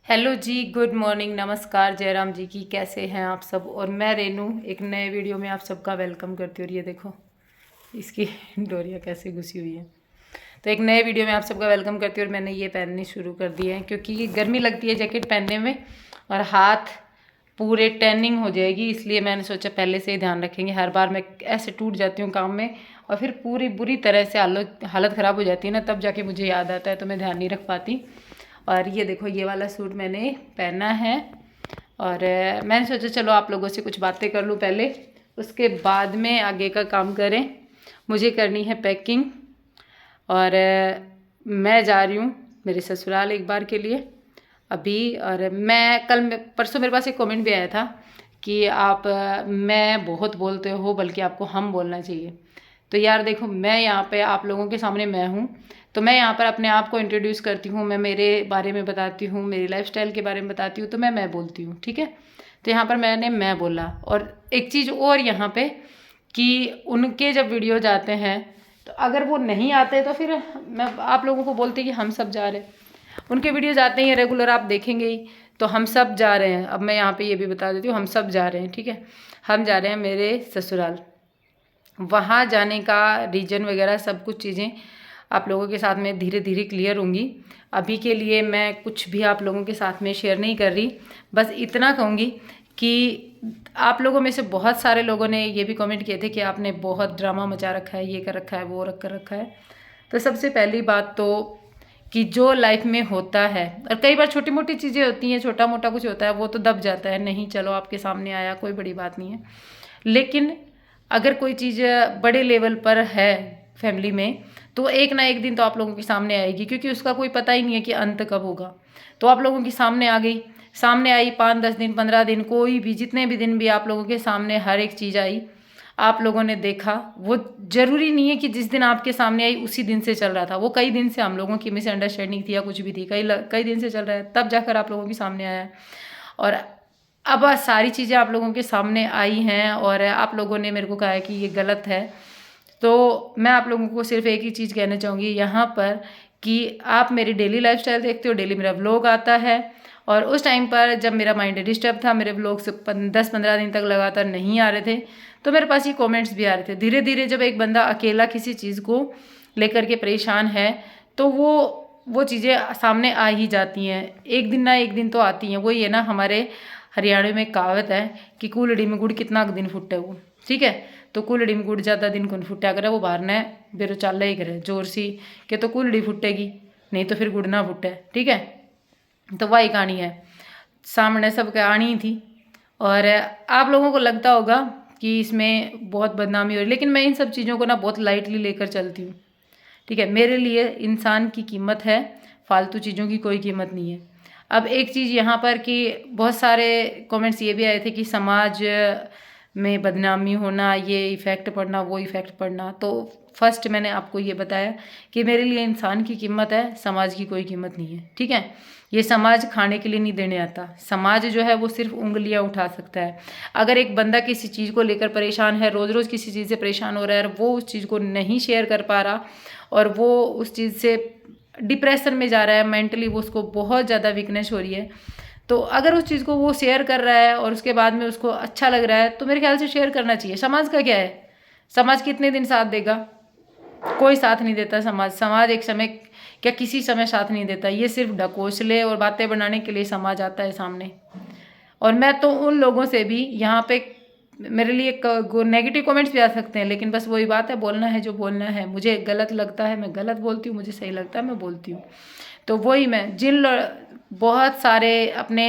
Hello जी, good morning, नमस्कार, जयराम जी की। कैसे हैं आप सब। और मैं रेनू एक नए वीडियो में आप सबका वेलकम करती हूँ। और ये देखो इसकी डोरियाँ कैसे घुसी हुई है। तो एक नए वीडियो में आप सबका वेलकम करती हूँ। और मैंने ये पहननी शुरू कर दी है क्योंकि गर्मी लगती है जैकेट पहनने में और हाथ पूरे टैनिंग हो जाएगी, इसलिए मैंने सोचा पहले से ही ध्यान रखेंगे। हर बार मैं ऐसे टूट जाती हूँ काम में और फिर पूरी बुरी तरह से हालत ख़राब हो जाती है ना, तब जाके मुझे याद आता है, तो मैं ध्यान नहीं रख पाती। और ये देखो ये वाला सूट मैंने पहना है और मैंने सोचा चलो आप लोगों से कुछ बातें कर लूँ पहले, उसके बाद में आगे का काम करें। मुझे करनी है पैकिंग और मैं जा रही हूँ मेरे ससुराल एक बार के लिए अभी। और मैं परसों मेरे पास एक कमेंट भी आया था कि आप मैं बहुत बोलते हो, बल्कि आपको हम बोलना चाहिए। तो यार देखो, मैं यहाँ पे आप लोगों के सामने मैं हूँ, तो मैं यहाँ पर अपने आप को इंट्रोड्यूस करती हूँ, मैं मेरे बारे में बताती हूँ, मेरी लाइफस्टाइल के बारे में बताती हूँ, तो मैं बोलती हूँ, ठीक है। तो यहाँ पर मैंने मैं बोला। और एक चीज़ और यहाँ पे कि उनके जब वीडियो जाते हैं तो अगर वो नहीं आते तो फिर मैं आप लोगों को बोलती कि हम सब जा रहे हैं। उनके वीडियो जाते ही रेगुलर आप देखेंगे ही, तो हम सब जा रहे हैं। अब मैं यहाँ पे ये भी बता देती हूँ, हम सब जा रहे हैं, ठीक है। हम जा रहे हैं मेरे ससुराल। वहाँ जाने का रीजन वगैरह सब कुछ चीज़ें आप लोगों के साथ में धीरे धीरे क्लियर होंगी। अभी के लिए मैं कुछ भी आप लोगों के साथ में शेयर नहीं कर रही। बस इतना कहूँगी कि आप लोगों में से बहुत सारे लोगों ने ये भी कमेंट किए थे कि आपने बहुत ड्रामा मचा रखा है, ये कर रखा है, वो कर रखा है। तो सबसे पहली बात तो कि जो लाइफ में होता है, और कई बार छोटी मोटी चीज़ें होती हैं, छोटा मोटा कुछ होता है, वो तो दब जाता है, नहीं चलो आपके सामने आया, कोई बड़ी बात नहीं है। लेकिन अगर कोई चीज़ बड़े लेवल पर है फैमिली में, तो एक ना एक दिन तो आप लोगों के सामने आएगी, क्योंकि उसका कोई पता ही नहीं है कि अंत कब होगा। तो आप लोगों के सामने आ गई, सामने आई 5-10 दिन 15 दिन, कोई भी जितने भी दिन भी आप लोगों के सामने हर एक चीज़ आई, आप लोगों ने देखा। वो जरूरी नहीं है कि जिस दिन आपके सामने आई उसी दिन से चल रहा था, वो कई दिन से हम लोगों की मिसअंडरस्टैंडिंग थी या कुछ भी थी, कई दिन से चल रहा है, तब जाकर आप लोगों के सामने आया। और अब सारी चीज़ें आप लोगों के सामने आई हैं और आप लोगों ने मेरे को कहा है कि ये गलत है। तो मैं आप लोगों को सिर्फ एक ही चीज़ कहना चाहूँगी यहाँ पर कि आप मेरी डेली लाइफस्टाइल देखते हो, डेली मेरा व्लॉग आता है। और उस टाइम पर जब मेरा माइंड डिस्टर्ब था, मेरे व्लॉग से 10-15 दिन तक लगातार नहीं आ रहे थे, तो मेरे पास ये कमेंट्स भी आ रहे थे। धीरे धीरे जब एक बंदा अकेला किसी चीज़ को लेकर के परेशान है, तो वो चीज़ें सामने आ ही जाती हैं, एक दिन ना एक दिन तो आती हैं। वही है ना, हमारे हरियाणा में कहावत है कि कूलड़ी में गुड़ कितना दिन फुटे वो, ठीक है। तो कूलड़ी में गुड़ ज़्यादा दिन कौन फुटा करे, वो बाहर ने बेरो चाल ही करे जोर सी कि तो कूलड़ी फुटेगी, नहीं तो फिर गुड़ ना फुटे, ठीक है। तो वही कहानी है, सामने सब कहानी थी। और आप लोगों को लगता होगा कि इसमें बहुत बदनामी हो रही, लेकिन मैं इन सब चीज़ों को ना बहुत लाइटली लेकर चलती हूँ, ठीक है। मेरे लिए इंसान की कीमत है, फालतू चीज़ों की कोई कीमत नहीं है। अब एक चीज़ यहाँ पर कि बहुत सारे कमेंट्स ये भी आए थे कि समाज में बदनामी होना, ये इफ़ेक्ट पड़ना, वो इफ़ेक्ट पड़ना। तो फर्स्ट मैंने आपको ये बताया कि मेरे लिए इंसान की कीमत है, समाज की कोई कीमत नहीं है, ठीक है। ये समाज खाने के लिए नहीं देने आता, समाज जो है वो सिर्फ उंगलियां उठा सकता है। अगर एक बंदा किसी चीज़ को लेकर परेशान है, रोज़ रोज़ किसी चीज़ से परेशान हो रहा है और वो उस चीज़ को नहीं शेयर कर पा रहा और वो उस चीज़ से डिप्रेशन में जा रहा है, मेंटली वो उसको बहुत ज़्यादा वीकनेस हो रही है, तो अगर उस चीज़ को वो शेयर कर रहा है और उसके बाद में उसको अच्छा लग रहा है, तो मेरे ख्याल से शेयर करना चाहिए। समाज का क्या है, समाज कितने दिन साथ देगा, कोई साथ नहीं देता समाज एक समय क्या किसी समय साथ नहीं देता। ये सिर्फ ढकोसले और बातें बनाने के लिए समाज आता है सामने। और मैं तो उन लोगों से भी यहाँ पे, मेरे लिए नेगेटिव कमेंट्स भी आ सकते हैं, लेकिन बस वही बात है, बोलना है जो बोलना है। मुझे गलत लगता है मैं गलत बोलती हूँ, मुझे सही लगता है मैं बोलती हूँ। तो वही मैं बहुत सारे अपने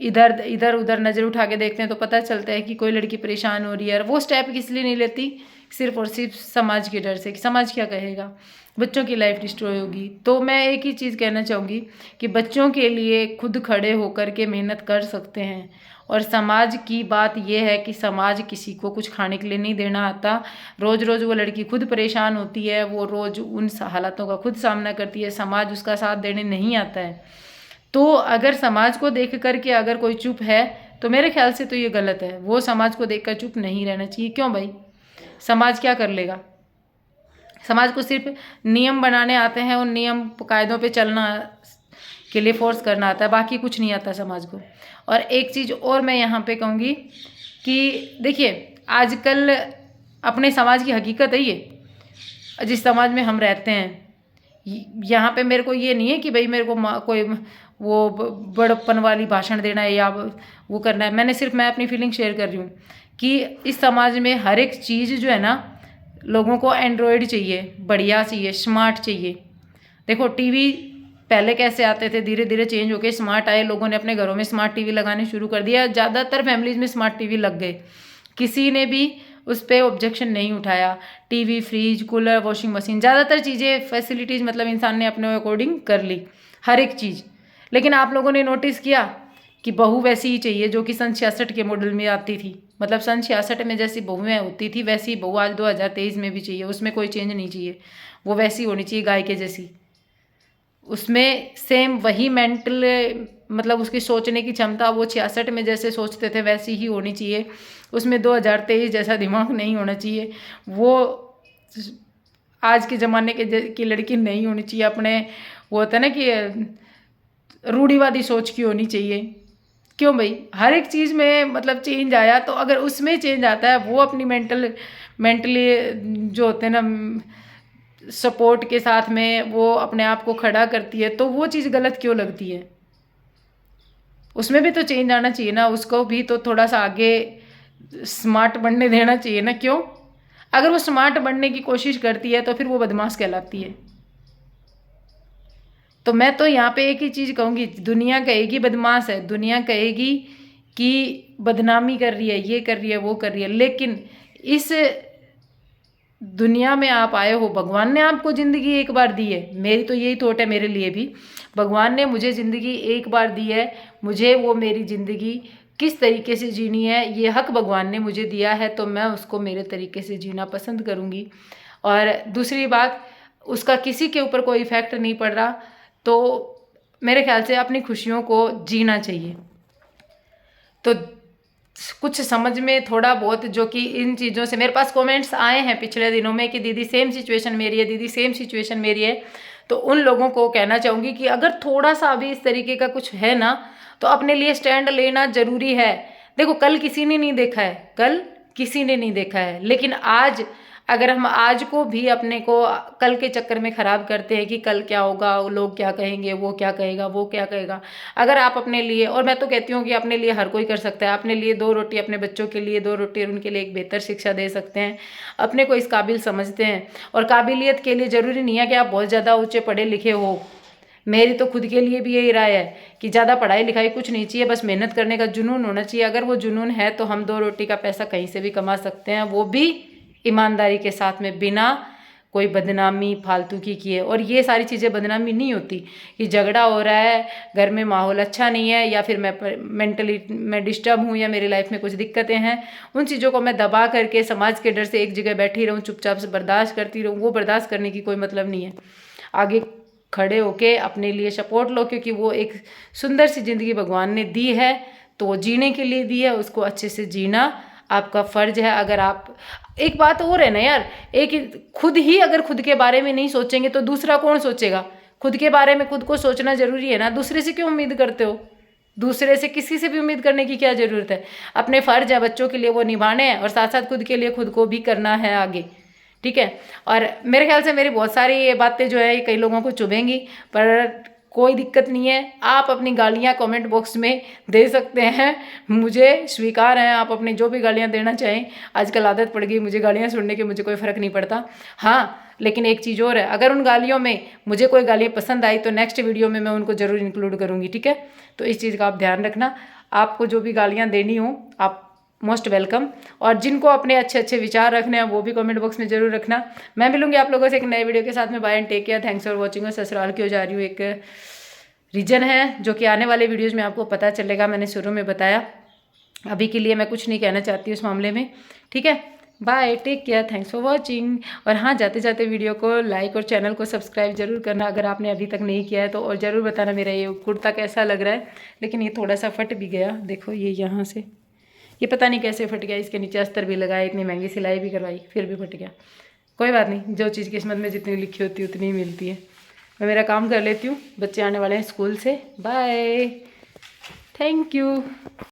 इधर इधर उधर नज़र उठा के देखते हैं तो पता चलता है कि कोई लड़की परेशान हो रही है, और वो स्टेप इसलिए नहीं लेती सिर्फ और सिर्फ समाज के डर से कि समाज क्या कहेगा, बच्चों की लाइफ डिस्ट्रॉय होगी। तो मैं एक ही चीज़ कहना चाहूँगी कि बच्चों के लिए खुद खड़े होकर के मेहनत कर सकते हैं। और समाज की बात यह है कि समाज किसी को कुछ खाने के लिए नहीं देना आता। रोज़ रोज़ वो लड़की खुद परेशान होती है, वो रोज़ उन हालातों का खुद सामना करती है, समाज उसका साथ देने नहीं आता है। तो अगर समाज को देख करके अगर कोई चुप है, तो मेरे ख्याल से तो ये गलत है। वो समाज को देखकर चुप नहीं रहना चाहिए। क्यों भाई, समाज क्या कर लेगा, समाज को सिर्फ नियम बनाने आते हैं, उन नियम कायदों पे चलना के लिए फोर्स करना आता है, बाकी कुछ नहीं आता समाज को। और एक चीज़ और मैं यहाँ पे कहूँगी कि देखिए आजकल अपने समाज की हकीकत है ये, जिस समाज में हम रहते हैं यहाँ पे मेरे को ये नहीं है कि भाई मेरे को कोई वो बड़प्पन वाली भाषण देना है या वो करना है। मैं अपनी फीलिंग शेयर कर रही हूँ कि इस समाज में हर एक चीज़ जो है ना, लोगों को एंड्रॉयड चाहिए, बढ़िया चाहिए, स्मार्ट चाहिए। देखो टीवी पहले कैसे आते थे, धीरे धीरे चेंज होके स्मार्ट आए, लोगों ने अपने घरों में स्मार्ट टीवी लगाने शुरू कर दिया, ज़्यादातर फैमिलीज में स्मार्ट टीवी लग गए, किसी ने भी उस पर ऑब्जेक्शन नहीं उठाया। TV, fridge, cooler, washing machine, ज़्यादातर चीज़ें फैसिलिटीज़ मतलब इंसान ने अपने अकॉर्डिंग कर ली, हर एक चीज़। लेकिन आप लोगों ने नोटिस किया कि बहू वैसी ही चाहिए जो कि सन 66 के मॉडल में आती थी, मतलब सन 66 में जैसी बहुएँ होती थी वैसी बहू आज 2023 में भी चाहिए, उसमें कोई चेंज नहीं चाहिए, वो वैसी होनी चाहिए गाय के जैसी, उसमें सेम वही मेंटल मतलब उसकी सोचने की क्षमता वो 66 में जैसे सोचते थे वैसी ही होनी चाहिए, उसमें 2023 जैसा दिमाग नहीं होना चाहिए, वो आज के ज़माने की लड़की नहीं होनी चाहिए, अपने वो होता है ना कि रूढ़िवादी सोच की होनी चाहिए। क्यों भाई, हर एक चीज़ में मतलब चेंज आया, तो अगर उसमें चेंज आता है, वो अपनी मेंटली जो होते हैं ना सपोर्ट के साथ में वो अपने आप को खड़ा करती है, तो वो चीज़ गलत क्यों लगती है? उसमें भी तो चेंज आना चाहिए ना, उसको भी तो थोड़ा सा आगे स्मार्ट बनने देना चाहिए ना। क्यों? अगर वो स्मार्ट बनने की कोशिश करती है तो फिर वो बदमाश कहलाती है। तो मैं तो यहाँ पे एक ही चीज़ कहूँगी, दुनिया कहेगी बदमाश है, दुनिया कहेगी कि बदनामी कर रही है, ये कर रही है, वो कर रही है, लेकिन इस दुनिया में आप आए हो, भगवान ने आपको ज़िंदगी एक बार दी है। मेरी तो यही थॉट है मेरे लिए भी, भगवान ने मुझे ज़िंदगी एक बार दी है, मुझे वो मेरी ज़िंदगी किस तरीके से जीनी है ये हक भगवान ने मुझे दिया है, तो मैं उसको मेरे तरीके से जीना पसंद करूँगी। और दूसरी बात, उसका किसी के ऊपर कोई इफ़ेक्ट नहीं पड़ रहा, तो मेरे ख्याल से अपनी खुशियों को जीना चाहिए। तो कुछ समझ में थोड़ा बहुत जो कि इन चीज़ों से मेरे पास कमेंट्स आए हैं पिछले दिनों में कि दीदी सेम सिचुएशन मेरी है, दीदी सेम सिचुएशन मेरी है, तो उन लोगों को कहना चाहूँगी कि अगर थोड़ा सा अभी इस तरीके का कुछ है ना, तो अपने लिए स्टैंड लेना ज़रूरी है। देखो कल किसी ने नहीं देखा है, कल किसी ने नहीं देखा है, लेकिन आज अगर हम आज को भी अपने को कल के चक्कर में ख़राब करते हैं कि कल क्या होगा, लोग क्या कहेंगे, वो क्या कहेगा, वो क्या कहेगा, अगर आप अपने लिए, और मैं तो कहती हूँ कि अपने लिए हर कोई कर सकता है, अपने लिए 2 रोटी, अपने बच्चों के लिए 2 रोटी और उनके लिए एक बेहतर शिक्षा दे सकते हैं, अपने को इस काबिल समझते हैं। और काबिलियत के लिए ज़रूरी नहीं है कि आप बहुत ज़्यादा ऊँचे पढ़े लिखे हो। मेरी तो खुद के लिए भी यही राय है कि ज़्यादा पढ़ाई लिखाई कुछ नहीं चाहिए, बस मेहनत करने का जुनून होना चाहिए। अगर वो जुनून है तो हम 2 रोटी का पैसा कहीं से भी कमा सकते हैं, वो भी ईमानदारी के साथ में, बिना कोई बदनामी फालतू की किए। और ये सारी चीज़ें बदनामी नहीं होती कि झगड़ा हो रहा है, घर में माहौल अच्छा नहीं है, या फिर मैं डिस्टर्ब हूँ, या मेरी लाइफ में कुछ दिक्कतें हैं, उन चीज़ों को मैं दबा करके समाज के डर से एक जगह बैठी रहूँ, चुपचाप से बर्दाश्त करती रहूँ, वो बर्दाश्त करने की कोई मतलब नहीं है। आगे खड़े होके अपने लिए सपोर्ट लो, क्योंकि वो एक सुंदर सी ज़िंदगी भगवान ने दी है, तो वो जीने के लिए दी है, उसको अच्छे से जीना आपका फ़र्ज है। अगर आप, एक बात और है ना यार, एक खुद ही अगर खुद के बारे में नहीं सोचेंगे तो दूसरा कौन सोचेगा? खुद के बारे में खुद को सोचना ज़रूरी है ना, दूसरे से क्यों उम्मीद करते हो? दूसरे से किसी से भी उम्मीद करने की क्या ज़रूरत है? अपने फ़र्ज है बच्चों के लिए वो निभाने हैं, और साथ साथ खुद के लिए खुद को भी करना है आगे, ठीक है। और मेरे ख्याल से मेरी बहुत सारी ये बातें जो है कई लोगों को चुभेंगी, पर कोई दिक्कत नहीं है, आप अपनी गालियाँ कमेंट बॉक्स में दे सकते हैं, मुझे स्वीकार है, आप अपनी जो भी गालियाँ देना चाहें। आजकल आदत पड़ गई मुझे गालियाँ सुनने की, मुझे कोई फ़र्क नहीं पड़ता। हाँ, लेकिन एक चीज़ और है, अगर उन गालियों में मुझे कोई गालियाँ पसंद आई तो नेक्स्ट वीडियो में मैं उनको ज़रूर इंक्लूड करूँगी, ठीक है। तो इस चीज़ का आप ध्यान रखना, आपको जो भी गालियाँ देनी हो आप मोस्ट वेलकम, और जिनको अपने अच्छे अच्छे विचार रखने हैं वो भी कमेंट बॉक्स में जरूर रखना। मैं मिलूंगी आप लोगों से एक नए वीडियो के साथ में। Bye and take care, thanks for watching. और ससुराल क्यों जा रही हूँ एक रीजन है जो कि आने वाले वीडियोज़ में आपको पता चलेगा, मैंने शुरू में बताया। अभी के लिए मैं कुछ नहीं कहना चाहती उस मामले में, ठीक है। Bye, take care, thanks for watching. और हाँ, जाते जाते वीडियो को लाइक और चैनल को सब्सक्राइब जरूर करना अगर आपने अभी तक नहीं किया है तो, और ज़रूर बताना मेरा ये कुर्ता कैसा लग रहा है। लेकिन ये थोड़ा सा फट भी गया, देखो ये यहाँ से, ये पता नहीं कैसे फट गया, इसके नीचे अस्तर भी लगाया, इतनी महंगी सिलाई भी करवाई, फिर भी फट गया। कोई बात नहीं, जो चीज़ किस्मत में जितनी लिखी होती है उतनी ही मिलती है। मैं मेरा काम कर लेती हूँ, बच्चे आने वाले हैं स्कूल से। Bye, thank you.